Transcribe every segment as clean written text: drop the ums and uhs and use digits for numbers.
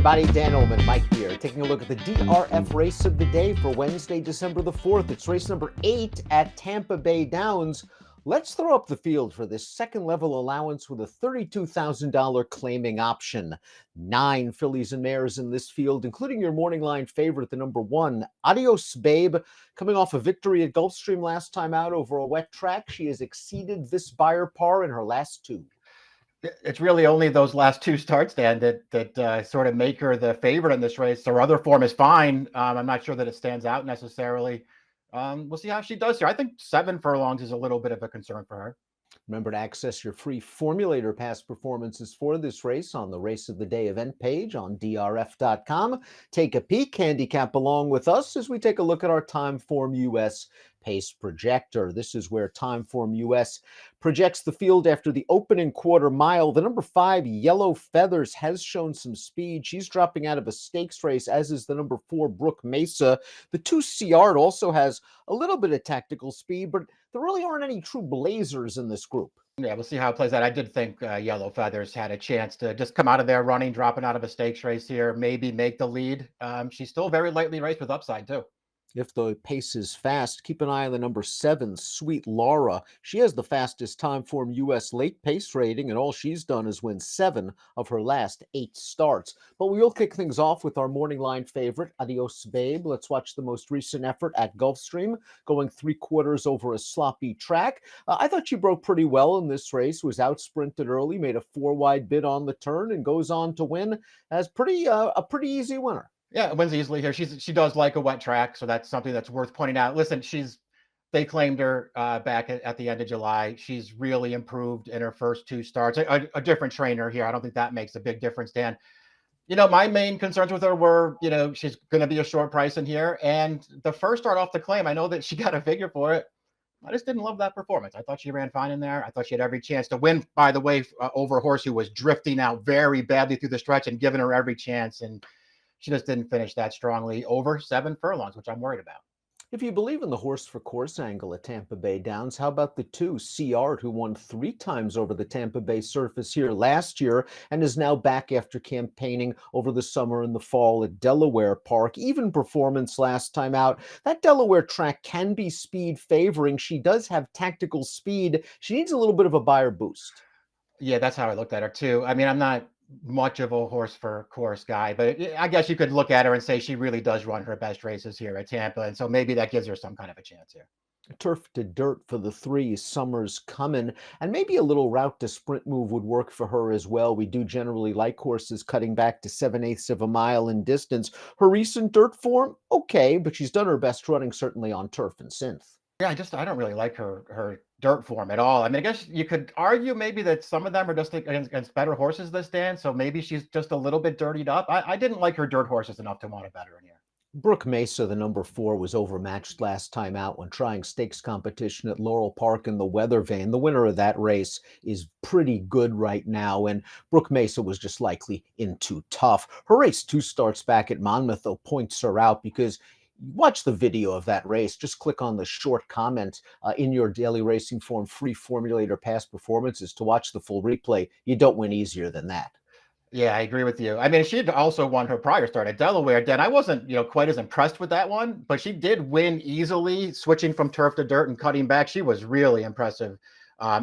everybody, Dan Illman and Mike Beer, taking a look at the DRF race of the day for Wednesday, December the 4th. It's race number 8 at Tampa Bay Downs. Let's throw up the field for this second level allowance with a $32,000 claiming option. 9 fillies and mares in this field, including your morning line favorite, the number 1, Adios Babe, coming off a victory at Gulfstream last time out over a wet track. She has exceeded this Beyer par in her last 2. It's really only those last 2 starts, Dan, that sort of make her the favorite in this race. Her other form is fine. I'm not sure that it stands out necessarily. We'll see how she does here. I think 7 furlongs is a little bit of a concern for her. Remember to access your free formulator past performances for this race on the Race of the Day event page on DRF.com. Take a peek, handicap along with us as we take a look at our Timeform US pace projector. This is where Timeform US projects the field after the opening quarter mile. The number 5, Yellow Feathers, has shown some speed. She's dropping out of a stakes race, as is the number 4, Brookmesa. The 2, Ciard, also has a little bit of tactical speed, but there really aren't any true blazers in this group. Yeah, we'll see how it plays out. I did think Yellow Feathers had a chance to just come out of there running, dropping out of a stakes race here, maybe make the lead. She's still very lightly raced with upside, too. If the pace is fast, keep an eye on the number 7, Sweet Laura. She has the fastest Timeform US late pace rating, and all she's done is win 7 of her last 8 starts. But we will kick things off with our morning line favorite, Adios Babe. Let's watch the most recent effort at Gulfstream, going 3/4 over a sloppy track. I thought she broke pretty well in this race, was out sprinted early, made a 4-wide bid on the turn, and goes on to win as a pretty easy winner. Yeah, it wins easily here. She does like a wet track, so that's something that's worth pointing out. Listen, they claimed her back at the end of July. She's really improved in her first 2 starts. A different trainer here. I don't think that makes a big difference, Dan. My main concerns with her were, she's going to be a short price in here. And the first start off the claim, I know that she got a figure for it. I just didn't love that performance. I thought she ran fine in there. I thought she had every chance to win, by the way, over a horse who was drifting out very badly through the stretch and giving her every chance. And she just didn't finish that strongly over 7 furlongs, which I'm worried about. If you believe in the horse for course angle at Tampa Bay Downs, how about the 2, Ciard, who won 3 times over the Tampa Bay surface here last year and is now back after campaigning over the summer and the fall at Delaware Park. Even performance last time out. That Delaware track can be speed favoring. She does have tactical speed. She needs a little bit of a Beyer boost. Yeah, that's how I looked at her too. I mean, I'm not much of a horse for course guy, but I guess you could look at her and say she really does run her best races here at Tampa, and so maybe that gives her some kind of a chance here. Turf to dirt for the 3, Summer's Comin, and maybe a little route to sprint move would work for her as well. We do generally like horses cutting back to 7/8 of a mile in distance. Her recent dirt form, okay, but she's done her best running certainly on turf and synth. Yeah, I don't really like her dirt form at all. I mean, I guess you could argue maybe that some of them are just against better horses this Dan, so maybe she's just a little bit dirtied up. I didn't like her dirt horses enough to want to bet her in here. Brookmesa, the number 4, was overmatched last time out when trying stakes competition at Laurel Park in the weather vane. The winner of that race is pretty good right now, and Brookmesa was just likely in too tough. Her race 2 starts back at Monmouth, though, points her out because watch the video of that race. Just click on the short comment in your daily racing form free formulator past performances to watch the full replay. You don't win easier than that. Yeah, I agree with you. I mean, she had also won her prior start at Delaware. Dan, I wasn't, quite as impressed with that one, but she did win easily, switching from turf to dirt and cutting back. She was really impressive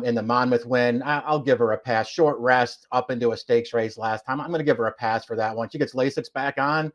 in the Monmouth win. I'll give her a pass. Short rest up into a stakes race last time. I'm going to give her a pass for that one. She gets Lasix back on.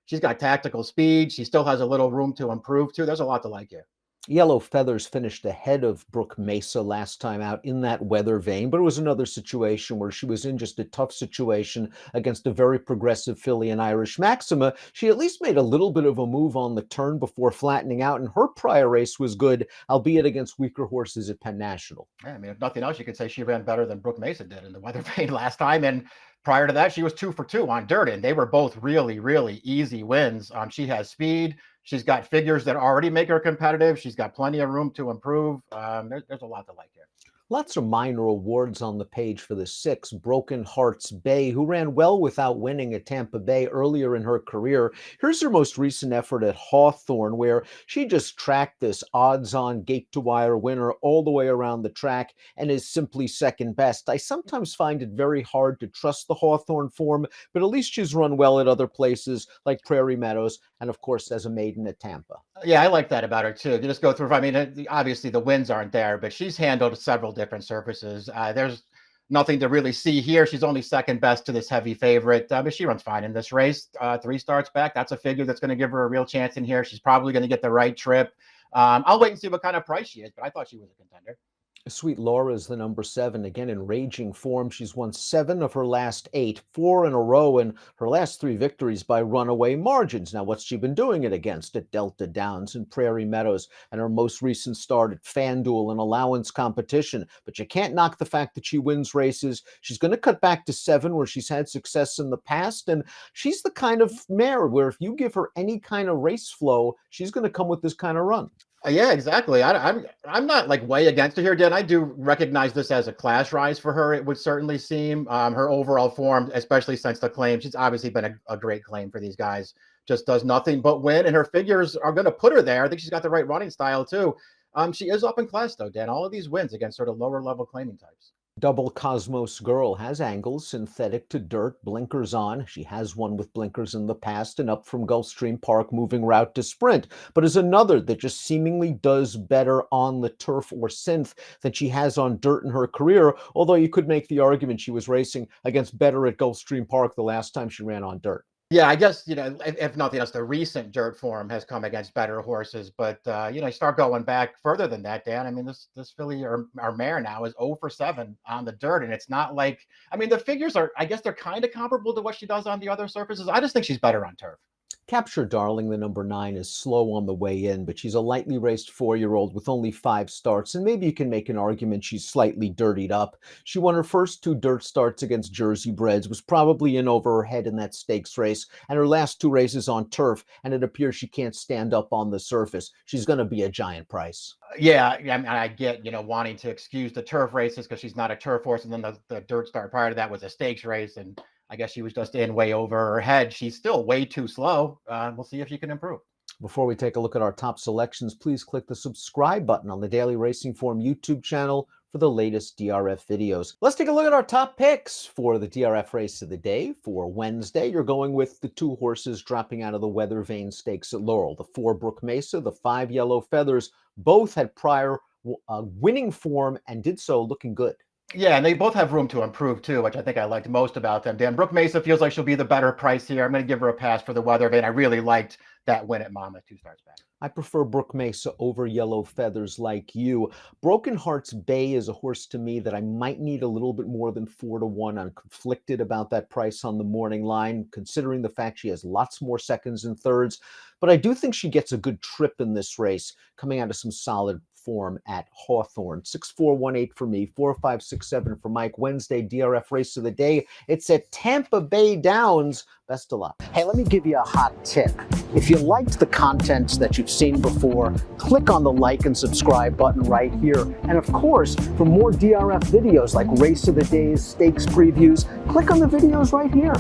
She's got tactical speed. She still has a little room to improve too. There's a lot to like here. Yellow Feathers finished ahead of Brookmesa last time out in that weather vane, but it was another situation where she was in just a tough situation against a very progressive filly and Irish Maxima. She at least made a little bit of a move on the turn before flattening out, and her prior race was good, albeit against weaker horses at Penn National. Yeah, I mean, if nothing else, you could say she ran better than Brookmesa did in the weather vane last time, and prior to that, she was 2 for 2 on dirt, and they were both really, really easy wins. She has speed. She's got figures that already make her competitive. She's got plenty of room to improve. There's a lot to like here. Lots of minor awards on the page for the 6, Broken Hearts Bay, who ran well without winning at Tampa Bay earlier in her career. Here's her most recent effort at Hawthorne, where she just tracked this odds-on gate-to-wire winner all the way around the track and is simply second best. I sometimes find it very hard to trust the Hawthorne form, but at least she's run well at other places like Prairie Meadows and, of course, as a maiden at Tampa. Yeah, I like that about her too. You just go through. I mean, obviously the wins aren't there, but she's handled several different surfaces. There's nothing to really see here. She's only second best to this heavy favorite, but she runs fine in this race. 3 starts back. That's a figure that's going to give her a real chance in here. She's probably going to get the right trip. I'll wait and see what kind of price she is, but I thought she was a contender. Sweet Laura is the number 7, again in raging form. She's won 7 of her last 8, 4 in a row, and her last 3 victories by runaway margins. Now, what's she been doing it against? At Delta Downs and Prairie Meadows, and her most recent start at FanDuel and allowance competition. But you can't knock the fact that she wins races. She's going to cut back to 7, where she's had success in the past, and she's the kind of mare where if you give her any kind of race flow, she's going to come with this kind of run. Yeah, exactly. I'm not like way against her here, Dan. I do recognize this as a class rise for her. It would certainly seem her overall form, especially since the claim. She's obviously been a great claim for these guys. Just does nothing but win, and her figures are going to put her there. I think she's got the right running style too. She is up in class though, Dan. All of these wins against sort of lower level claiming types. Double Cosmo Girl has angles, synthetic to dirt, blinkers on. She has won with blinkers in the past and up from Gulfstream Park, moving route to sprint, but is another that just seemingly does better on the turf or synth than she has on dirt in her career, although you could make the argument she was racing against better at Gulfstream Park the last time she ran on dirt. Yeah, I guess, if nothing else, the recent dirt form has come against better horses. But, you start going back further than that, Dan. I mean, this filly or our mare now is 0 for 7 on the dirt. And it's not like, I mean, the figures are, I guess they're kind of comparable to what she does on the other surfaces. I just think she's better on turf. Capture Darling, the number 9, is slow on the way in, but she's a lightly raced 4-year-old with only 5 starts, and maybe you can make an argument she's slightly dirtied up. She won her first 2 dirt starts against Jersey Breds, was probably in over her head in that stakes race, and her last 2 races on turf, and it appears she can't stand up on the surface. She's going to be a giant price. Yeah, I mean, I get, wanting to excuse the turf races because she's not a turf horse, and then the dirt start prior to that was a stakes race, and I guess she was just in way over her head. She's still way too slow. We'll see if she can improve. Before we take a look at our top selections, please click the subscribe button on the Daily Racing Form YouTube channel for the latest DRF videos. Let's take a look at our top picks for the DRF race of the day. For Wednesday, you're going with the 2 horses dropping out of the Weather Vane Stakes at Laurel. The 4 Brookmesa, the 5 Yellow Feathers, both had prior winning form and did so looking good. Yeah, and they both have room to improve too, which I think I liked most about them. Dan, Brookmesa feels like she'll be the better price here. I'm going to give her a pass for the Weather Vane. I really liked that win at Monmouth 2 starts back. I prefer Brookmesa over Yellow Feathers like you. Broken Hearts Bay is a horse to me that I might need a little bit more than 4 to 1. I'm conflicted about that price on the morning line, considering the fact she has lots more seconds and thirds. But I do think she gets a good trip in this race, coming out of some solid form at Hawthorne. 6-4-1-8 for me, 4-5-6-7 for Mike. Wednesday DRF race of the day. It's at Tampa Bay Downs. Best of luck. Hey, let me give you a hot tip. If you liked the content that you've seen before, click on the like and subscribe button right here. And of course, for more DRF videos like race of the days, stakes previews, click on the videos right here.